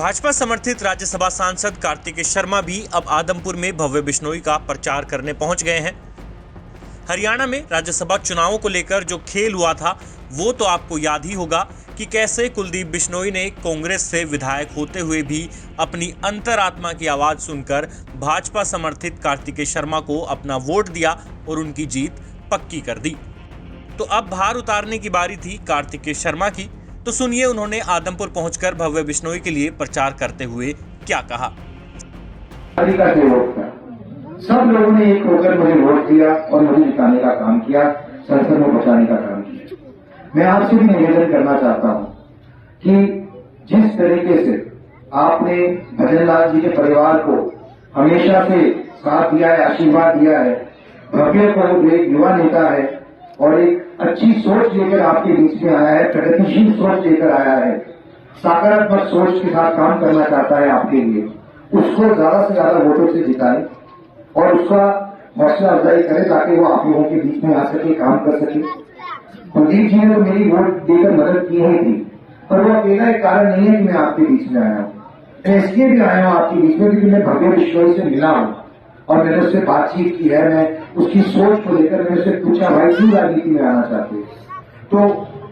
भाजपा समर्थित राज्यसभा सांसद कार्तिकेय शर्मा भी अब आदमपुर में भव्य बिश्नोई का प्रचार करने पहुंच गए हैं। हरियाणा में राज्यसभा चुनावों को लेकर जो खेल हुआ था वो तो आपको याद ही होगा कि कैसे कुलदीप बिश्नोई ने कांग्रेस से विधायक होते हुए भी अपनी अंतरात्मा की आवाज सुनकर भाजपा समर्थित कार्तिकेय शर्मा को अपना वोट दिया और उनकी जीत पक्की कर दी। तो अब भार उतारने की बारी थी कार्तिकेय शर्मा की। तो सुनिए उन्होंने आदमपुर पहुंचकर भव्य बिश्नोई के लिए प्रचार करते हुए क्या कहा। सब लोगों ने एक होकर मुझे वोट दिया और मुझे जिताने का काम किया, संसद में पहुंचाने का काम किया। मैं आपसे भी निवेदन करना चाहता हूं कि जिस तरीके से आपने भजन लाल जी के परिवार को हमेशा से साथ दिया है, आशीर्वाद दिया है, भव्य को एक युवा नेता है और एक अच्छी सोच लेकर आपके बीच में आया है, प्रगतिशील सोच लेकर आया है, सकारात्मक सोच के साथ काम करना चाहता है आपके लिए, उसको ज्यादा से ज्यादा वोटों से जिताए और उसका हौसला अफजाई करे ताकि वो आप लोगों के बीच में आ सके, काम कर सके। कुलदीप जी ने तो मेरी वोट देकर मदद की ही थी, पर वो अकेला एक कारण नहीं है कि मैं आपके बीच में आया हूं। मैं इसलिए भी आया हूं आपके बीच में क्योंकि मैं भव्य बिश्नोई से मिला हूं और मैंने उससे बातचीत की है। मैं उसकी सोच को लेकर मैंने उससे पूछा, भाई क्यों राजनीति में आना चाहते? तो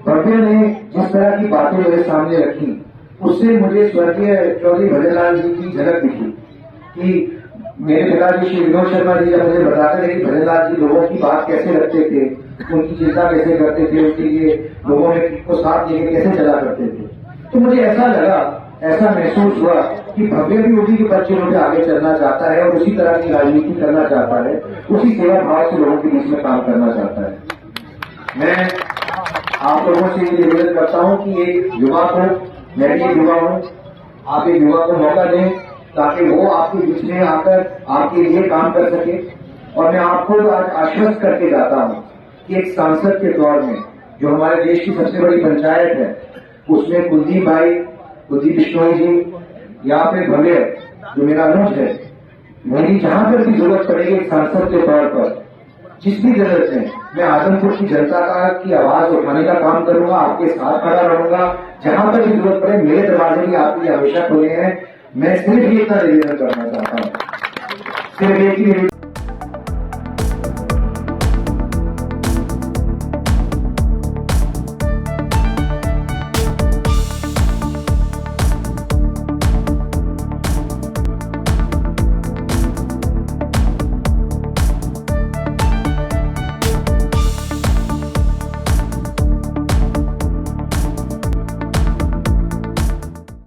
भव्य ने जिस तरह की बातें मेरे सामने रखी उससे मुझे स्वर्गीय चौधरी भजन लाल जी की झलक दिखी कि मेरे पिताजी श्री विनोद शर्मा जी जब मुझे बताते थे कि भजन लाल जी लोगों की बात कैसे रखते थे, उनकी चिंता कैसे करते थे, उनके लिए लोगों में को साथ लेके कैसे चला करते थे, तो मुझे ऐसा लगा, ऐसा महसूस हुआ कि भव्य भी उसी के परिचयों पे आगे चलना चाहता है और उसी तरह की राजनीति करना चाहता है, उसी सेवा भाव से लोगों के बीच में काम करना चाहता है। मैं आप लोगों से ये निवेदन करता हूं कि एक युवा को, मैं भी एक युवा हूं, आप एक युवा को मौका दें ताकि वो आपके बीच में आकर आपके लिए काम कर सके। और मैं आपको आज आश्वस्त करके जाता हूं कि एक सांसद के तौर में जो हमारे देश की सबसे बड़ी पंचायत है उसमें कुलदीप बिश्नोई जी या फिर भव्य जो मेरा अनुज है, मेरी जहां पर भी जरूरत पड़ेगी एक सांसद के तौर पर, जिस भी जरूरत है, मैं आदमपुर की जनता की आवाज उठाने का काम करूंगा, आपके साथ खड़ा रहूंगा। जहां पर भी जरूरत पड़े मेरे दरवाजे भी आपके लिए हमेशा खुले हैं। मैं सिर्फ ये इतना निवेदन करना चाहता हूं, सिर्फ एक ही